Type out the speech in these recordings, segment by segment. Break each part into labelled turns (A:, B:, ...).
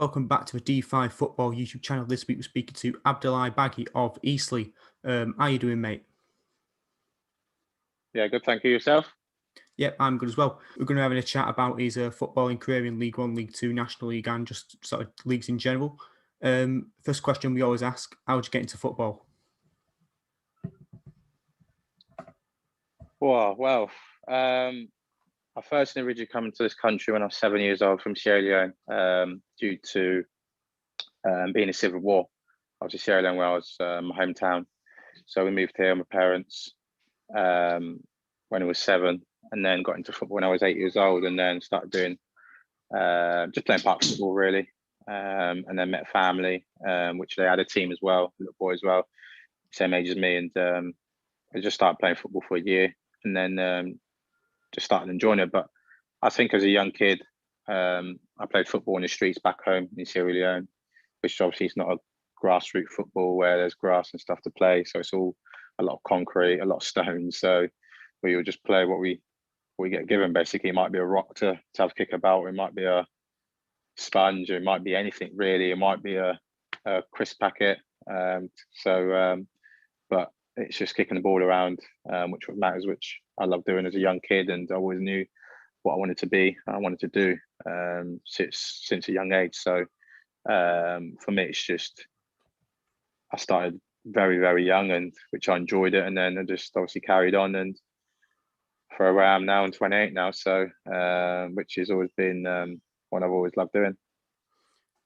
A: Welcome back to the D5 Football YouTube channel. This week we're speaking to Abdulai Baggie of Eastleigh. How you doing, mate?
B: Yeah, good. Thank you. Yourself?
A: Yep, I'm good as well. We're going to have a chat about his footballing career in League One, League Two, National League, and just sort of leagues in general. First question we always ask: how did you get into football?
B: I first originally come into this country when I was 7 years old from Sierra Leone, due to being a civil war. I was in Sierra Leone where I was my hometown. So we moved here, my parents, when I was 7, and then got into football when I was 8 years old, and then started doing just playing park football really, and then met family, which they had a team as well, a little boy as well, same age as me, and I just started playing football for a year, and then just started enjoying it. But I think as a young kid, I played football in the streets back home in Sierra Leone, which obviously is not a grassroots football where there's grass and stuff to play. So it's all a lot of concrete, a lot of stones. So we would just play what we get given. Basically, it might be a rock to have a kick about, or it might be a sponge, or it might be anything really. It might be a crisp packet. But it's just kicking the ball around, which matters, which I love doing as a young kid, and I always knew what I wanted to be, I wanted to do since a young age. So for me, it's just I started very, very young, and which I enjoyed it, and then I just obviously carried on, and for where I am now, I'm 28 now, so which has always been what I've always loved doing.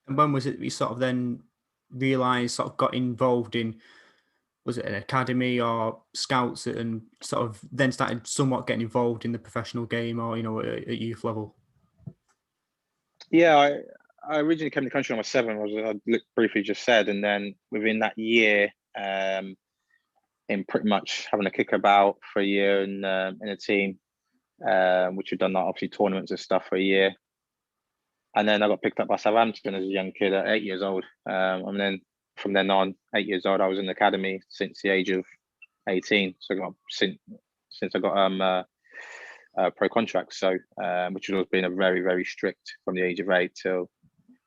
A: And when was it that you sort of then realised, sort of got involved in? Was it an academy or scouts, and sort of then started somewhat getting involved in the professional game, or at youth level?
B: Yeah, I originally came to the country when I was 7, I briefly just said, and then within that year, in pretty much having a kick about for a year in a team, which had done like, obviously tournaments and stuff for a year, and then I got picked up by Southampton as a young kid at 8 years old, and then from then on, 8 years old, I was in the academy since the age of 18. So I got since I got pro contract. So which has always been a very, very strict from the age of 8 till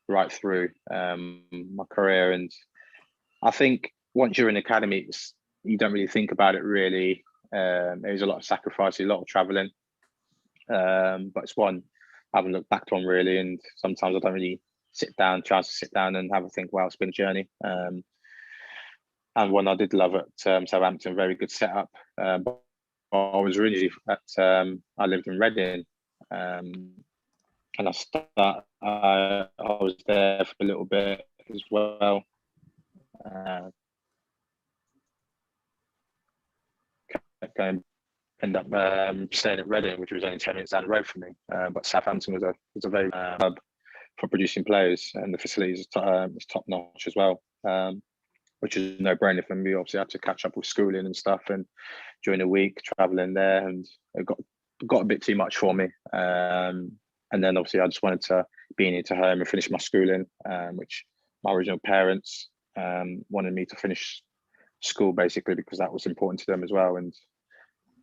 B: right through my career. And I think once you're in the academy, you don't really think about it really. There's a lot of sacrifice, a lot of traveling, but it's one I haven't looked back on really. And sometimes I don't really chance to sit down and have a think. Wow, it's been a journey. And one I did love at Southampton, very good setup. But I was originally I lived in Reading, and I was there for a little bit as well. End up staying at Reading, which was only 10 minutes down the road from me. But Southampton was a very hub for producing players, and the facilities is top notch as well. Which is a no-brainer for me. Obviously, I had to catch up with schooling and stuff, and during the week traveling there, and it got a bit too much for me. And then obviously, I just wanted to be near to home and finish my schooling, which my original parents wanted me to finish school basically because that was important to them as well, and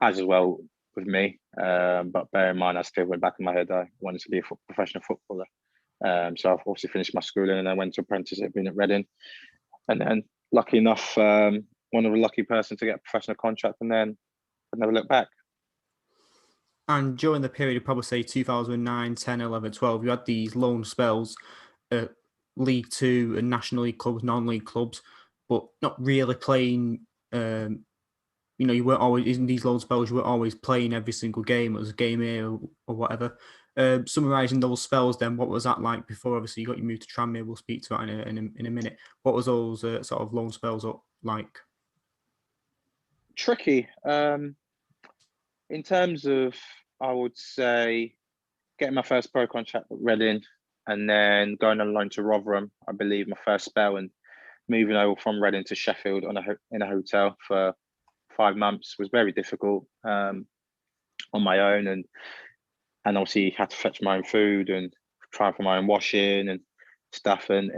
B: as well with me. But bear in mind, I still went back in my head I wanted to be a professional footballer. So I've obviously finished my schooling, and I went to apprenticeship at Reading, and then lucky enough, one of the lucky person to get a professional contract, and then I never looked back.
A: And during the period of probably say 2009, 10, 11, 12, you had these loan spells at League Two and National League clubs, non-league clubs, but not really playing. You weren't always in these loan spells. You weren't always playing every single game. It was a game here or whatever. Summarising those spells, then what was that like before? Obviously, you got your move to Tranmere. We'll speak to that in a minute. What was those sort of loan spells like?
B: Tricky. In terms of, I would say, getting my first pro contract at Reading, and then going on loan to Rotherham, I believe my first spell, and moving over from Reading to Sheffield in a hotel for 5 months was very difficult on my own, and obviously had to fetch my own food and try for my own washing and stuff, and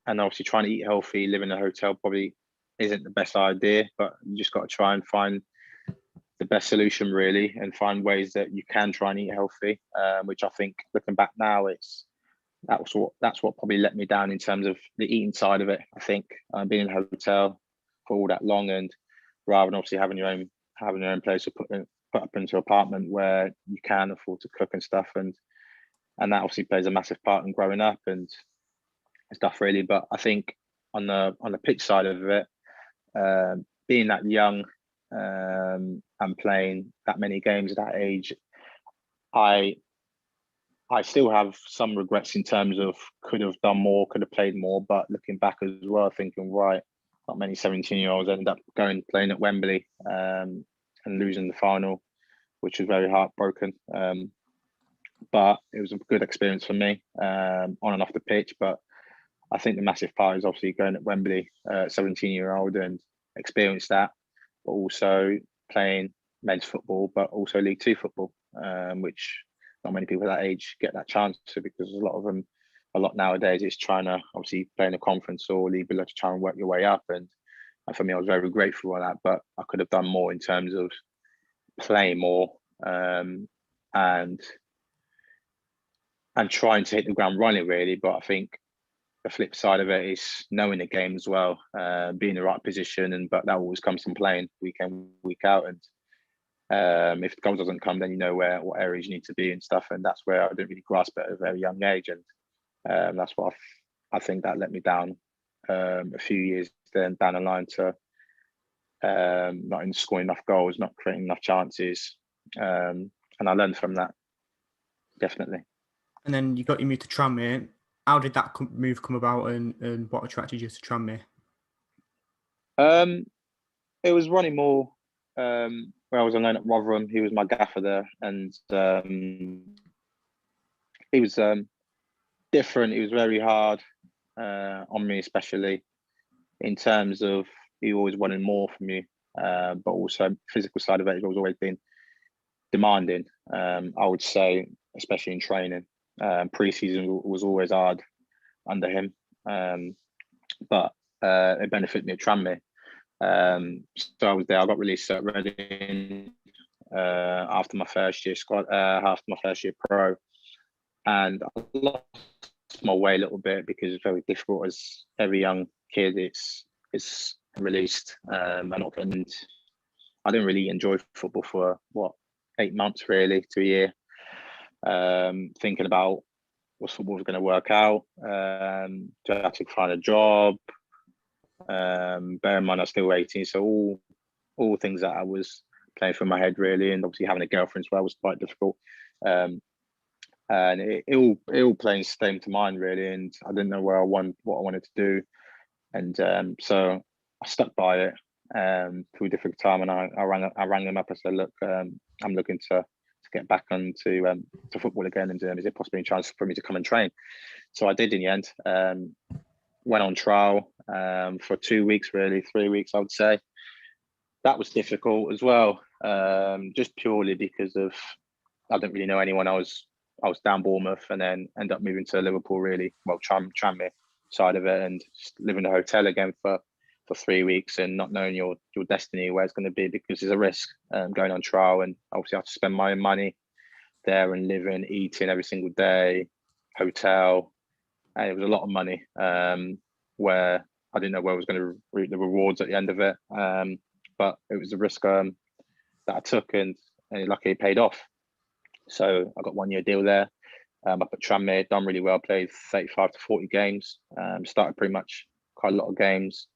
B: obviously trying to eat healthy, live in a hotel probably isn't the best idea, but you just got to try and find the best solution really, and find ways that you can try and eat healthy, which I think looking back now, it's that's what probably let me down in terms of the eating side of it. I think being in a hotel for all that long, and rather than obviously having your own place to put up into an apartment where you can afford to cook and stuff, and that obviously plays a massive part in growing up and stuff really. But I think on the pitch side of it, being that young and playing that many games at that age, I still have some regrets in terms of could have done more, could have played more. But looking back as well, thinking, right, not many 17-year-olds end up playing at Wembley and losing the final, which was very heartbroken. But it was a good experience for me on and off the pitch. But I think the massive part is obviously going at Wembley, 17-year-old, and experience that, but also playing men's football, but also League Two football, which not many people that age get that chance to, because a lot nowadays is trying to obviously play in a conference or league below to try and work your way up. And for me, I was very grateful for that, but I could have done more in terms of playing more and trying to hit the ground running really. But I think the flip side of it is knowing the game as well, being in the right position, but that always comes from playing week in, week out. And if the goal doesn't come, then you know what areas you need to be and stuff. And that's where I didn't really grasp it at a very young age. And that's what I think that let me down a few years then down the line to not scoring enough goals, not creating enough chances. And I learned from that, definitely.
A: And then you got your move to Tranmere. How did that move come about, and what attracted you to Tranmere?
B: It was Ronnie Moore, where I was on loan at Rotherham. He was my gaffer there, and he was different. He was very hard on me, especially in terms of he always wanted more from you, but also physical side of it. He's always been demanding. I would say, especially in training, pre-season was always hard under him, but it benefited me at Tranmere. So I was there. I got released at Reading after my first year pro, and I lost my way a little bit because it's very difficult as every young kid. It's released, and I didn't really enjoy football for 8 months really to a year, thinking about what football was going to work out. Do I have to find a job? Bear in mind, I was still 18, so all things that I was playing through my head really, and obviously having a girlfriend as well was quite difficult. And it all came to mind really, and I didn't know what I wanted to do, and so I stuck by it through a difficult time, and I rang them up and said, look, I'm looking to get back onto to football again, and is it possibly a chance for me to come and train? So I did in the end. Went on trial for 2 weeks, really 3 weeks, I would say. That was difficult as well, just purely because of I didn't really know anyone. I was down Bournemouth and then end up moving to Liverpool, really, Tranmere side of it, and just living in a hotel again for 3 weeks and not knowing your destiny, where it's going to be, because there's a risk going on trial, and obviously I have to spend my own money there and living, eating every single day, hotel. And it was a lot of money where I didn't know where I was going to reap the rewards at the end of it. But it was a risk that I took, and luckily it paid off. So I got 1 year deal there up at Tranmere, done really well, played 35 to 40 games, started pretty much quite a lot of games.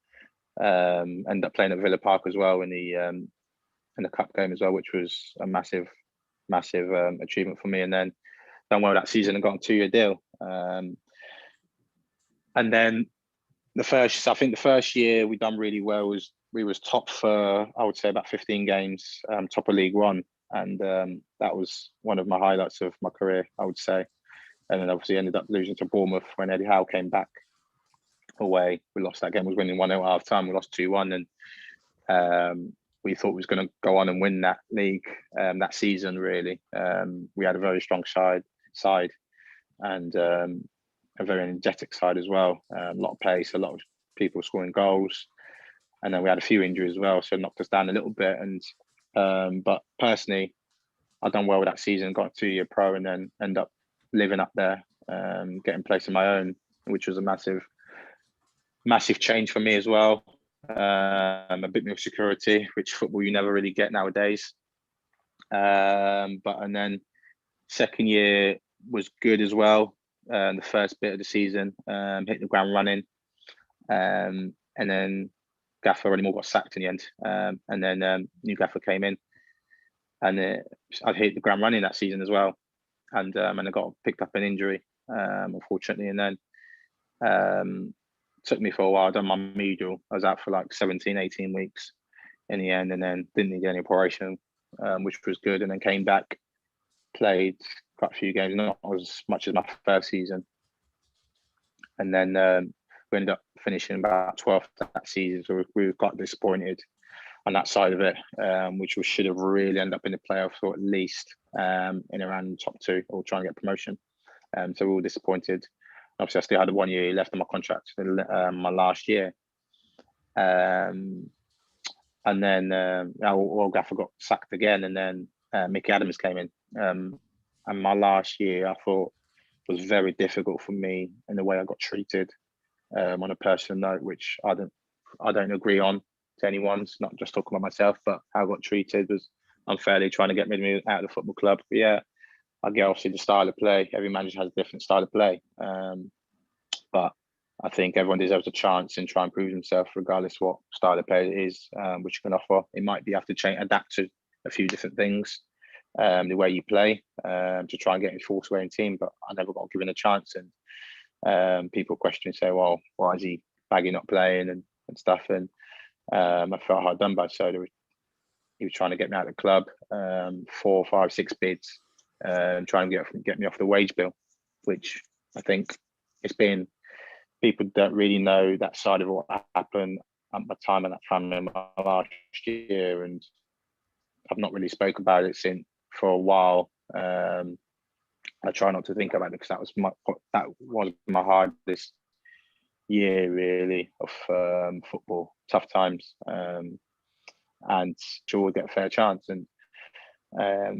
B: Ended up playing at Villa Park as well in the cup game as well, which was a massive achievement for me. And then done well that season and got a 2 year deal. And then the first year we done really well. We was top for, I would say, about 15 games, top of League One. And that was one of my highlights of my career, I would say. And then obviously ended up losing to Bournemouth when Eddie Howe came back away. We lost that game. We was winning 1-0 at half time. We lost 2-1. And we thought we was going to go on and win that league that season, really. We had a very strong side and a very energetic side as well. A lot of pace, a lot of people scoring goals. And then we had a few injuries as well, so it knocked us down a little bit. And but personally, I done well with that season, got a 2 year pro, and then end up living up there getting a place of my own, which was a massive change for me as well. A bit more security, which football you never really get nowadays. And then second year was good as well. The first bit of the season, hit the ground running. And then Gaffer really more got sacked in the end. And then new Gaffer came in, and I hit the ground running that season as well. And I got picked up an injury, unfortunately. And then took me for a while. I done my medial. I was out for like 17, 18 weeks in the end, and then didn't need any operation, which was good. And then came back, played quite a few games, not as much as my first season. And then we ended up finishing about 12th that season. So we were quite disappointed on that side of it, which we should have really ended up in the playoffs, or at least in around top two, or try and get promotion. So we were disappointed. Obviously, I still had 1 year left on my contract, my last year. And then Gaffer got sacked again, and then Mickey Adams came in. And my last year, I thought, was very difficult for me in the way I got treated, on a personal note, which I don't agree on to anyone. It's not just talking about myself, but how I got treated was unfairly, trying to get me out of the football club. But yeah, I get obviously the style of play. Every manager has a different style of play. But I think everyone deserves a chance and try and prove themselves, regardless what style of play it is, which you can offer. It might be you have to adapt to a few different things, the way you play, to try and get into force wearing team. But I never got given a chance, and people question, say, well, why is he Baggie not playing and stuff? And I felt hard done by. So he was trying to get me out of the club, 4, 5, 6 bids, and try and get me off the wage bill, which I think people don't really know that side of what happened at my time in that family last year, and I've not really spoke about it for a while. I try not to think about it because that was my hardest year really of football, tough times, and sure get a fair chance. And I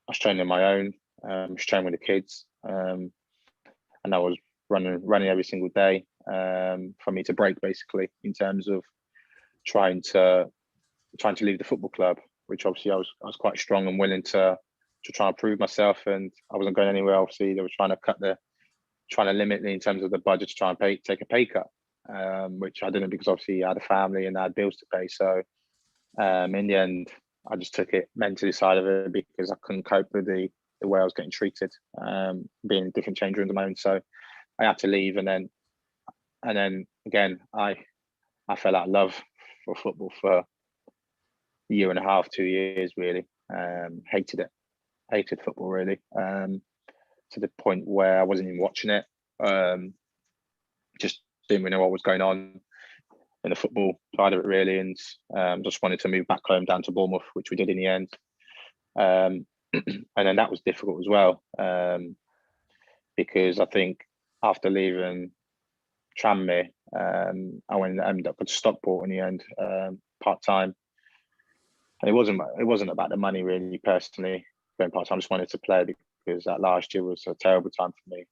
B: was training on my own, I was training with the kids, and I was running every single day, for me to break, basically, in terms of trying to leave the football club, which obviously I was quite strong and willing to try and prove myself, and I wasn't going anywhere. Obviously, they were trying to limit me in terms of the budget to try and take a pay cut, which I didn't, because obviously I had a family and I had bills to pay. So in the end, I just took it mentally side of it, because I couldn't cope with the way I was getting treated, being in different change rooms of my own. So I had to leave, and then again, I fell out of love for football for a year and a half, 2 years really. Hated football really, to the point where I wasn't even watching it. Just didn't really know what was going on in the football side of it really, and just wanted to move back home down to Bournemouth, which we did in the end. And then that was difficult as well, because I think after leaving Tranmere, I ended up at Stockport in the end, part-time. And it wasn't about the money really, personally, going part-time. I just wanted to play, because that last year was a terrible time for me.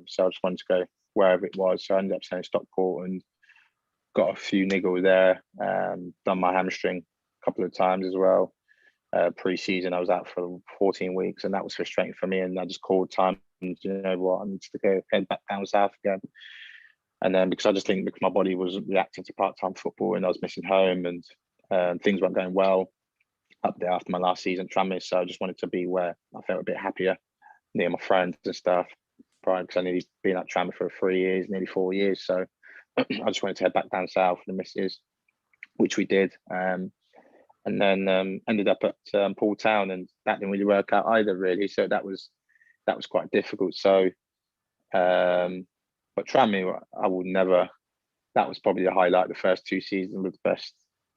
B: So I just wanted to go wherever it was. So I ended up staying in Stockport and got a few niggles there, done my hamstring a couple of times as well. Pre-season, I was out for 14 weeks, and that was frustrating for me. And I just called time, and you know what, I need to head back down south again. And then because my body was reacting to part-time football, and I was missing home, and things weren't going well up there after my last season at Tranmere. So I just wanted to be where I felt a bit happier, near my friends and stuff, because I nearly been at Tranmere for 3 years, nearly 4 years. So I just wanted to head back down south for the missus, which we did. And then ended up at Paul Town, and that didn't really work out either, really. So that was quite difficult. So, but Tranmere, I would never. That was probably the highlight. The first 2 seasons was the best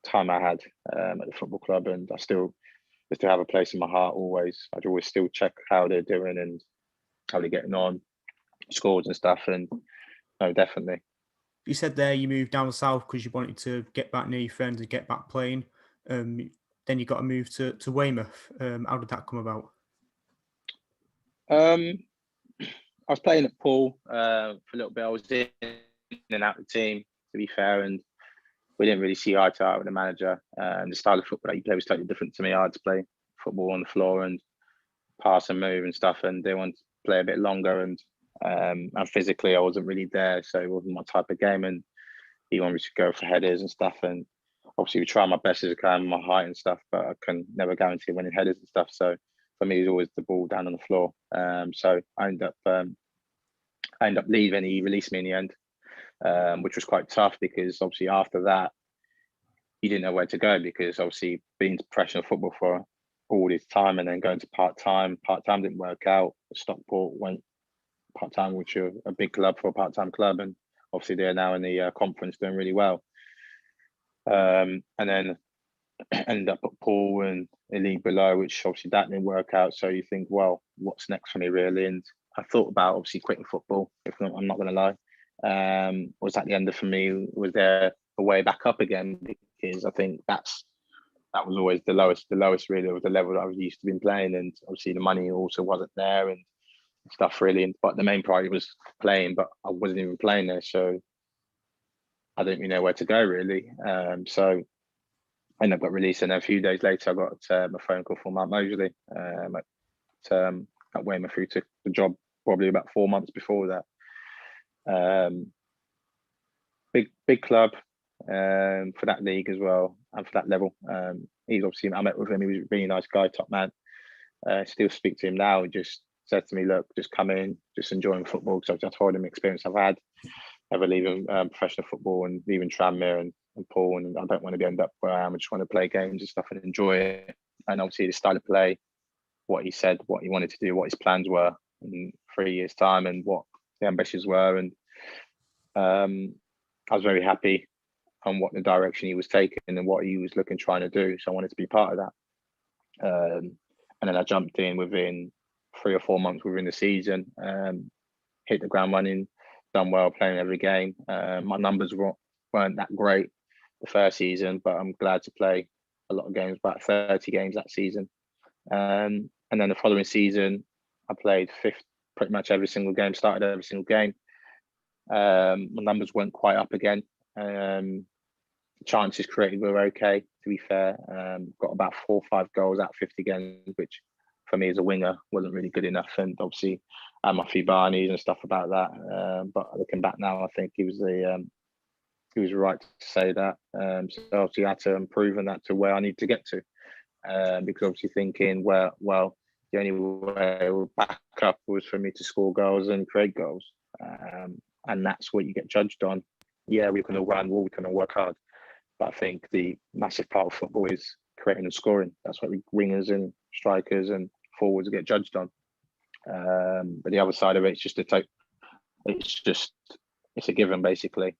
B: time I had at the football club, and I still have a place in my heart always. I'd always still check how they're doing and how they're getting on, scores and stuff. And no, definitely.
A: You said there you moved down south because you wanted to get back near your friends and get back playing. Then you got to move to Weymouth. How did that come about?
B: I was playing at Poole for a little bit. I was in and out of the team, to be fair, and we didn't really see eye to eye with the manager. And the style of football that he played was totally different to me. I had to play football on the floor and pass and move and stuff, and they wanted to play a bit longer. And physically, I wasn't really there, so it wasn't my type of game. And he wanted me to go for headers and stuff. And obviously, we try my best as I can, my height and stuff, but I can never guarantee winning headers and stuff. So for me, it was always the ball down on the floor. So I ended up leaving. He released me in the end, which was quite tough because obviously after that, you didn't know where to go because obviously being professional football for all this time and then going to part-time didn't work out. Stockport went part-time, which are a big club for a part-time club, and obviously they're now in the conference doing really well. And then ended up at Poole and a league below, which obviously that didn't work out. So you think, well, what's next for me really? And I thought about obviously quitting football. If not, I'm not going to lie. Was that the end of for me? Was there a way back up again? Because I think that was always the lowest really of the level that I was used to being playing, and obviously the money also wasn't there and stuff really. But the main priority was playing, but I wasn't even playing there, so I didn't really know where to go really. So I ended up got released, and then a few days later I got a phone call from Mount Moseley at Weymouth, who took the job probably about 4 months before that. Big club for that league as well and for that level. He's obviously, I met with him, he was a really nice guy, top man. Still speak to him now. He just said to me, look, just come in, just enjoying football, because I told him the experience I've had ever leaving professional football and leaving Tranmere and Poole, and I don't want to end up where I am. I just want to play games and stuff and enjoy it. And obviously the style of play, what he said, what he wanted to do, what his plans were in 3 years' time, and what the ambitions were. And I was very happy on what the direction he was taking and what he was trying to do. So I wanted to be part of that. And then I jumped in within 3 or 4 months within the season, hit the ground running, done well, playing every game. My numbers weren't that great the first season, but I'm glad to play a lot of games, about 30 games that season. And then the following season, I played pretty much every single game, started every single game. My numbers went quite up again. Chances created were okay, to be fair. Got about 4 or 5 goals out of 50 games, which for me as a winger wasn't really good enough. And obviously I had my few barneys and stuff about that. But looking back now, I think he was right to say that. So obviously I had to improve on that to where I need to get to. Because obviously thinking, well, the only way we'll back up was for me to score goals and create goals. And that's what you get judged on. Yeah, we can all run, we can all work hard. But I think the massive part of football is creating and scoring. That's what wingers and strikers and forwards get judged on. But the other side of it, it's a given basically.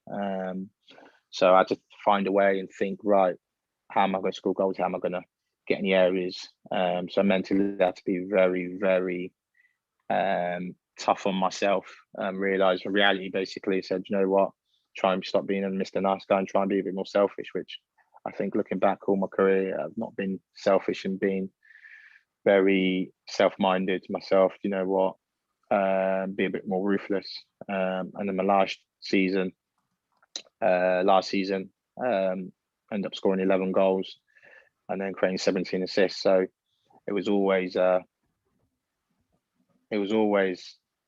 B: So I had to find a way and think, right, how am I going to score goals? How am I going to get in the areas? So mentally I had to be very, very tough on myself and realise the reality basically said, you know what, try and stop being a Mr. Nice Guy and try and be a bit more selfish, which I think looking back all my career, I've not been selfish and been very self-minded myself, you know what, be a bit more ruthless. And then my last season, ended up scoring 11 goals and then creating 17 assists. So it was always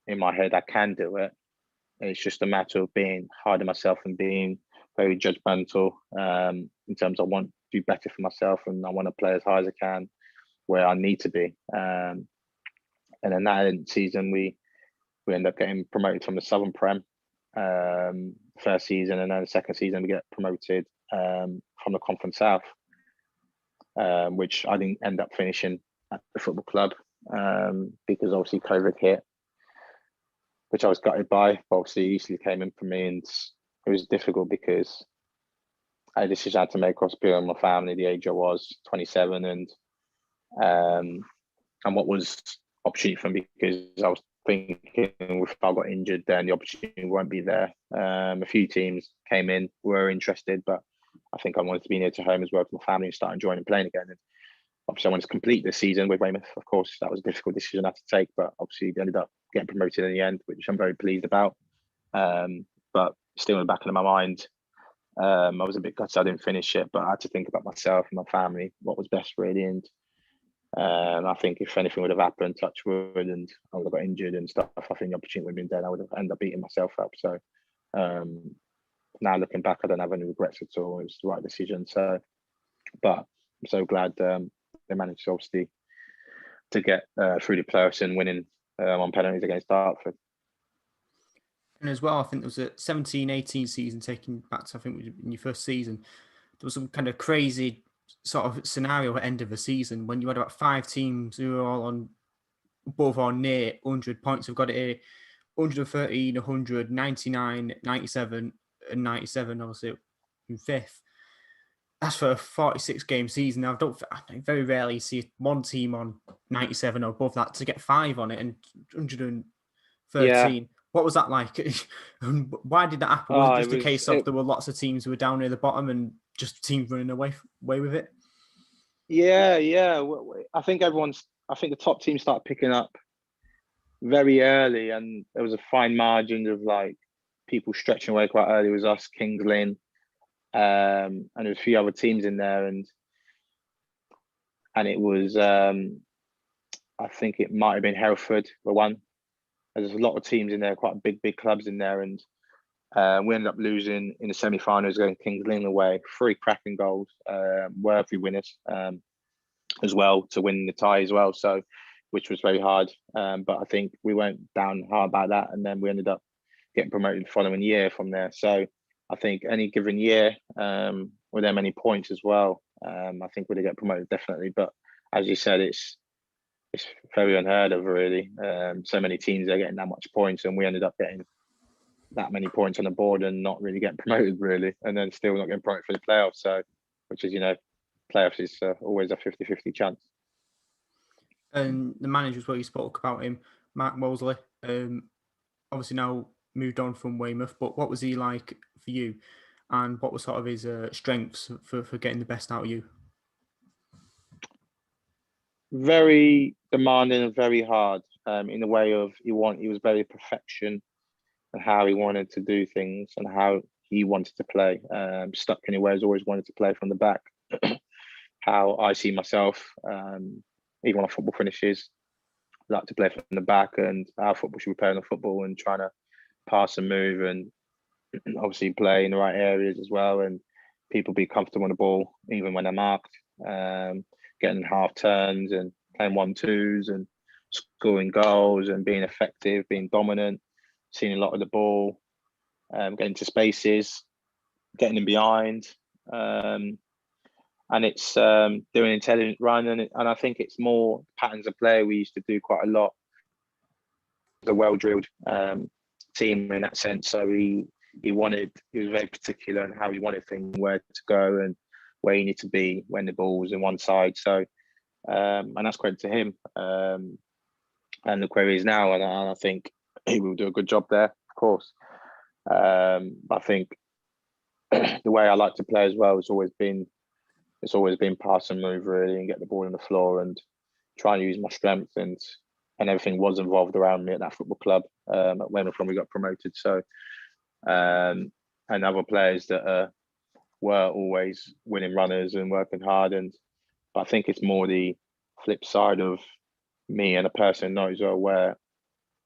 B: in my head, I can do it. It's just a matter of being hard on myself and being very judgmental in terms of I want to do better for myself and I want to play as high as I can where I need to be. And then that season, we ended up getting promoted from the Southern Prem first season, and then the second season we get promoted from the Conference South, which I didn't end up finishing at the football club because obviously COVID hit, which I was gutted by. But obviously Eastleigh came in for me, and it was difficult because I had a decision I had to make across my family, the age I was, 27, and what was opportunity for me, because I was thinking if I got injured, then the opportunity won't be there. A few teams came in, were interested, but I think I wanted to be near to home as well with my family and start enjoying and playing again. And obviously I wanted to complete the season with Weymouth. Of course, that was a difficult decision I had to take, but obviously they ended up getting promoted in the end, which I'm very pleased about. But still in the back of my mind, I was a bit gutted I didn't finish it, but I had to think about myself and my family, what was best really. And I think if anything would have happened, touch wood, and I would have got injured and stuff, I think the opportunity would have been there. I would have ended up beating myself up. So now looking back, I don't have any regrets at all. It was the right decision. So, but I'm so glad they managed to obviously to get through the playoffs and winning on penalties against Dartford.
A: And as well, I think there was a 17-18 season taking back to, I think, in your first season. There was some kind of crazy sort of scenario at the end of the season when you had about 5 teams who were all on above or near 100 points. We've got it here, 113, 100, 99, 97, and 97, obviously, in fifth. That's for a 46-game season. Now, I very rarely see one team on 97 or above that to get 5 on it and 113.
B: Yeah.
A: What was that like? Why did that happen? Was it just a case of there were lots of teams who were down near the bottom and just teams running away with it?
B: Yeah. I think the top teams started picking up very early, and there was a fine margin of like people stretching away quite early. It was us, Kings Lynn, and there was a few other teams in there, and it was I think it might have been Hereford, the one. There's a lot of teams in there, quite big clubs in there, and we ended up losing in the semi-finals, going Kings Lynn away. 3 cracking goals, worthy winners as well to win the tie as well. So, which was very hard, but I think we went down hard about that, and then we ended up getting promoted the following year from there. So, I think any given year, with them many points as well, I think we'd get promoted definitely. But as you said, it's very unheard of, really. So many teams are getting that much points, and we ended up getting that many points on the board and not really getting promoted, really, and then still not getting promoted for the playoffs. So, which is, playoffs is always a 50-50 chance.
A: And the manager as well, you spoke about him, Mark Mosley. Obviously now moved on from Weymouth, but what was he like for you, and what was sort of his strengths for getting the best out of you?
B: Very demanding and very hard, in the way of he was very perfection and how he wanted to do things and how he wanted to play. Stuck anywhere, has always wanted to play from the back. How I see myself, even when our football finishes, I like to play from the back, and our football should be playing on football and trying to pass and move, and obviously play in the right areas as well, and people be comfortable on the ball even when they're marked. Getting half turns and playing 1-2s and scoring goals and being effective, being dominant, seeing a lot of the ball, getting to spaces, getting in behind, and it's doing intelligent run, and I think it's more patterns of play we used to do quite a lot. The well-drilled team in that sense. So he was very particular in how he wanted things, where to go and where you need to be when the ball was in one side. So, and that's credit to him, and look where he is now. And I think he will do a good job there, of course. I think the way I like to play as well has always been pass and move, really, and get the ball on the floor and try and use my strength, and everything was involved around me at that football club, at Weymouth when we got promoted. So, and other players that were always winning runners and working hard, but I think it's more the flip side of me and a person knows where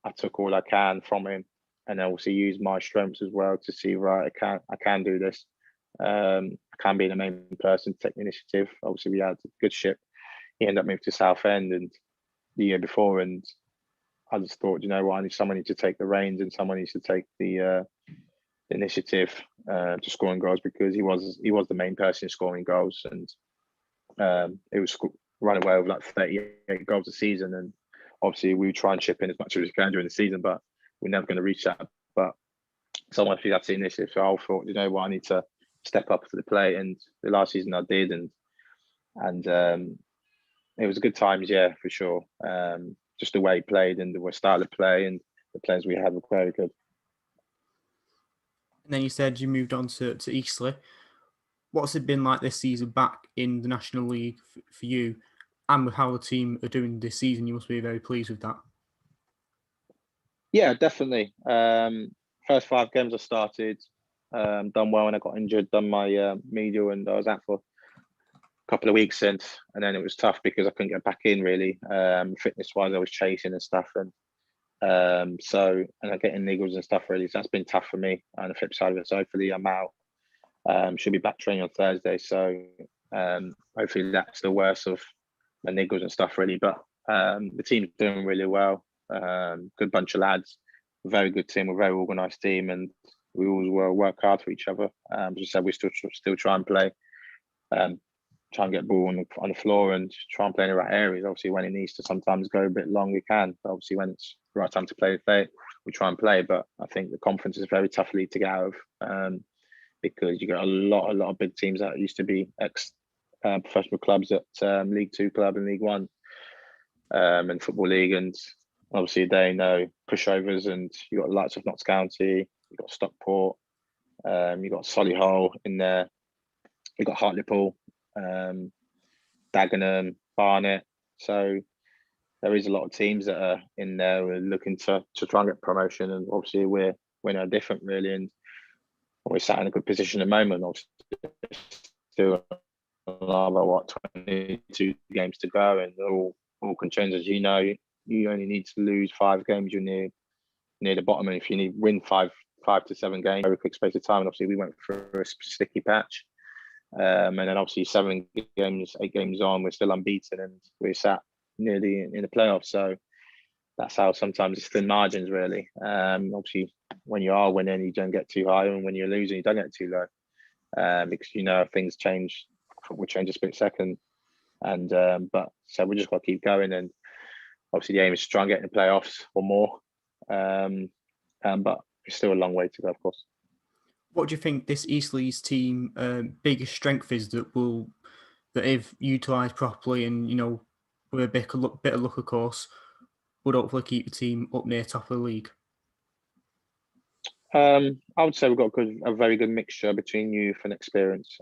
B: I took all I can from him, and I also use my strengths as well to see, right, I can do this. I can be the main person to take the initiative. Obviously, we had a good ship. He ended up moving to Southend and the year before, and I just thought, someone needs to take the reins, and someone needs to take the initiative to scoring goals, because he was the main person scoring goals, and it was run away with like 38 goals a season. And obviously, we try and chip in as much as we can during the season, but we're never going to reach that. But someone who had the initiative, so I thought, I need to step up to the plate, and the last season I did, and it was good times, yeah, for sure. Just the way he played and the style of play, and the players we had were very good.
A: And then you said you moved on to Eastleigh. What's it been like this season back in the National League for you, and with how the team are doing this season? You must be very pleased with that.
B: Yeah, definitely. First 5 games I started, done well, and I got injured. Done my medial, and I was out for a couple of weeks since, and then it was tough because I couldn't get back in really. Fitness wise, I was chasing and stuff, and and I getting niggles and stuff really. So that's been tough for me. And the flip side of it, so hopefully I'm out. Should be back training on Thursday, so hopefully that's the worst of my niggles and stuff really. But the team's doing really well. Good bunch of lads, very good team, a very organised team, and we always work hard for each other. As I said, we still try and play, try and get ball on the floor and try and play in the right areas. Obviously, when it needs to sometimes go a bit long, we can. But obviously, when it's the right time to play, we try and play. But I think the conference is a very tough league to get out of, because you got a lot of big teams that used to be ex professional clubs at League Two club and League One, and Football League, and obviously they know pushovers. And you got the likes of Notts County, you got Stockport, you got Solihull in there, you got Hartlepool, Dagenham, Barnet. So there is a lot of teams that are in there who are looking to try and get promotion, and obviously we're no different really, and we're sat in a good position at the moment. Obviously, still another 22 games to go, and all can change. As you know, you only need to lose 5 games, you're near the bottom, and if you need win 5 to 7 games, very quick space of time. And obviously, we went through a sticky patch, and then obviously 8 games on, we're still unbeaten, and we're sat nearly in the playoffs. So that's how sometimes it's thin margins, really. Obviously, when you are winning, you don't get too high, and when you're losing, you don't get too low, because things change. Football change a split second, and but so we just got to keep going, and obviously the aim is to try and get in the playoffs or more, but it's still a long way to go, of course.
A: What do you think this Eastleigh's team biggest strength is that if utilised properly and with a bit of luck, of course, would hopefully keep the team up near top of the league?
B: I would say we've got a very good mixture between youth and experience,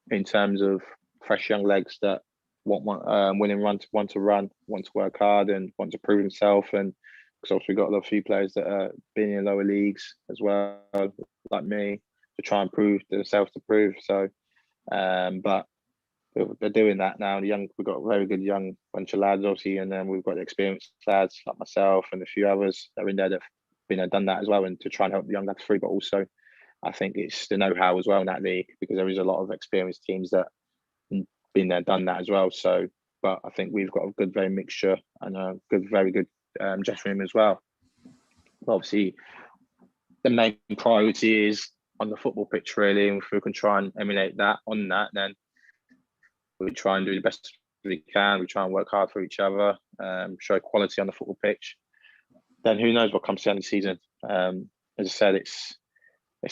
B: in terms of fresh young legs that winning run, want to run, want to work hard, and want to prove himself. And because also we've got a few players that are been in lower leagues as well, like me, to try and prove themselves to prove. So, but they're doing that now. We've got a very good young bunch of lads, obviously, and then we've got the experienced lads like myself and a few others that are in there that've been there, done that as well, and to try and help the young lads through. But also, I think it's the know-how as well in that league, because there is a lot of experienced teams that been there, done that as well. So, but I think we've got a good, very mixture, and a very good dressing room as well. Obviously, the main priority is on the football pitch, really, and if we can try and emulate that on that, then we try and do the best we can. We try and work hard for each other, show quality on the football pitch. Then who knows what comes to the end of the season? As I said, it's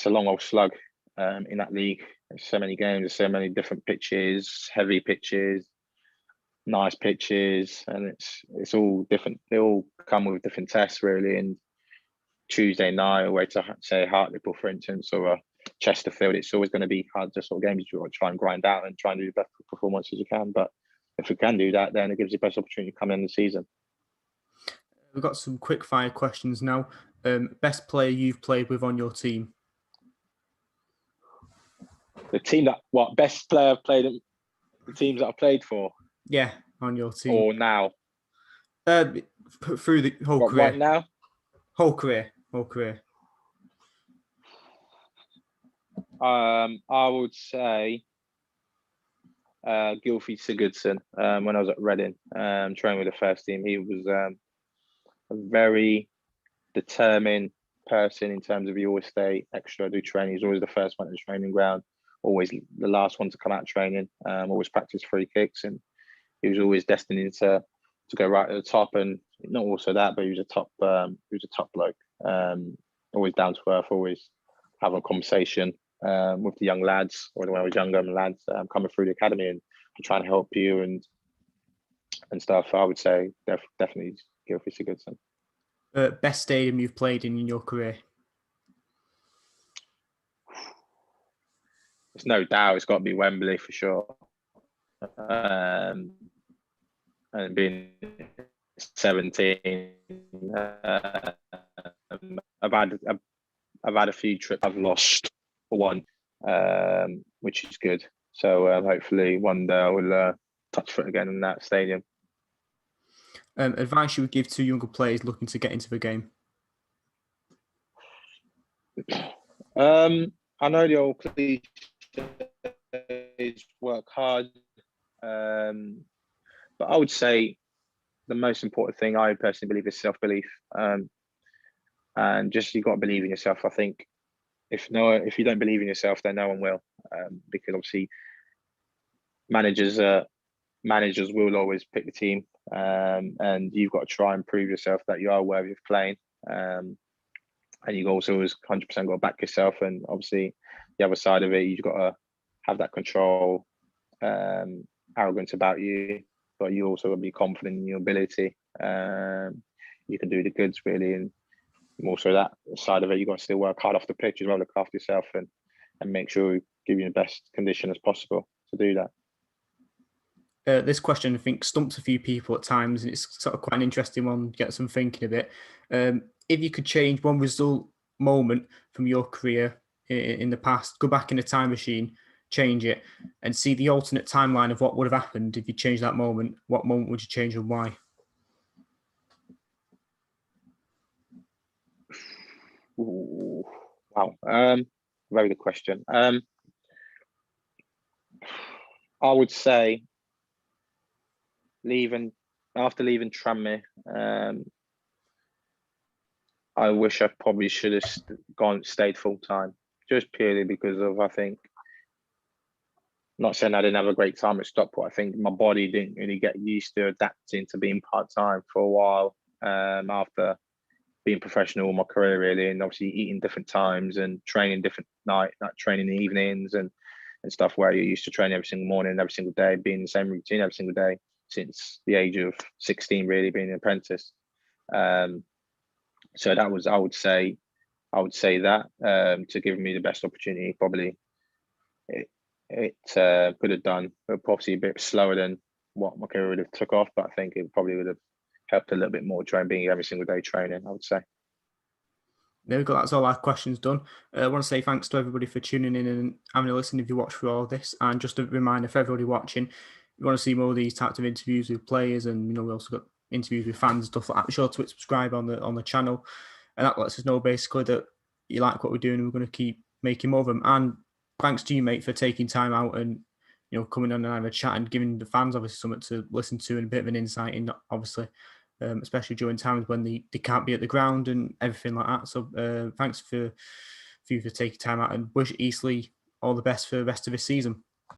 B: a long old slug in that league. There's so many games, there's so many different pitches, heavy pitches, nice pitches, and it's all different. They all come with different tests, really. And Tuesday night, away to say Hartlepool, for instance, or Chesterfield, it's always going to be hard to sort of games you try and grind out and try and do the best performance as you can. But if we can do that, then it gives you the best opportunity to come in the season.
A: We've got some quick fire questions now. Best player you've played with on your team?
B: The team best player I've played in the teams that I've played for?
A: Yeah, on your team.
B: Or now?
A: Through the whole career.
B: Right now?
A: Whole career.
B: I would say Gylfi Sigurdsson, when I was at Reading, training with the first team. He was a very determined person in terms of he always stay extra, do training. He's always the first one at the training ground, always the last one to come out training, always practice free kicks, and he was always destined to go right at the top. And not also that, but he was a top bloke, always down to earth, always having a conversation with the young lads, or when I was younger, lads coming through the academy and trying to help you and stuff. I would say definitely Gylfi Sigurdsson.
A: Best stadium you've played in your career?
B: There's no doubt it's got to be Wembley for sure. And being 17. I've had a few trips I've lost for one, which is good. So hopefully one day I will touch foot again in that stadium.
A: Advice you would give to younger players looking to get into the game?
B: I know the old cliche is work hard, but I would say the most important thing I personally believe is self-belief, and just you've got to believe in yourself. I think if you don't believe in yourself, then no one will, because obviously managers will always pick the team, and you've got to try and prove yourself that you are worthy of playing. And you also always 100% got to back yourself. And obviously, the other side of it, you've got to have that control, arrogance about you, but you also got to be confident in your ability. You can do the goods really, and also that side of it, you've got to still work hard off the pitch as well, look after yourself, and make sure you give you the best condition as possible to do that.
A: This question, I think, stumps a few people at times, and it's sort of quite an interesting one. Gets them thinking a bit. If you could change one result moment from your career in the past, go back in a time machine, change it, and see the alternate timeline of what would have happened if you changed that moment, what moment would you change and why?
B: Ooh, wow. Very good question. I would say after leaving Tranmere, I wish I probably should have stayed full time, just purely because of, I think, not saying I didn't have a great time at Stockport. I think my body didn't really get used to adapting to being part time for a while, after being professional all my career really, and obviously eating different times and training different night training in the evenings and stuff, where you're used to training every single morning, every single day, being the same routine every single day since the age of 16, really, being an apprentice. So that was, I would say that, to give me the best opportunity. Probably it could have done, but probably a bit slower than what my career would have took off. But I think it probably would have helped a little bit more being every single day training, I would say.
A: There we go. That's all our questions done. I want to say thanks to everybody for tuning in and having a listen if you watch through all this. And just a reminder for everybody watching, if you want to see more of these types of interviews with players, and we also got interviews with fans and stuff like that, be sure to subscribe on the channel. And that lets us know basically that you like what we're doing, and we're going to keep making more of them. And thanks to you, mate, for taking time out and coming on and having a chat and giving the fans obviously something to listen to and a bit of an insight in, obviously. Especially during times when they can't be at the ground and everything like that. So thanks for you for taking time out, and wish Eastleigh all the best for the rest of this season.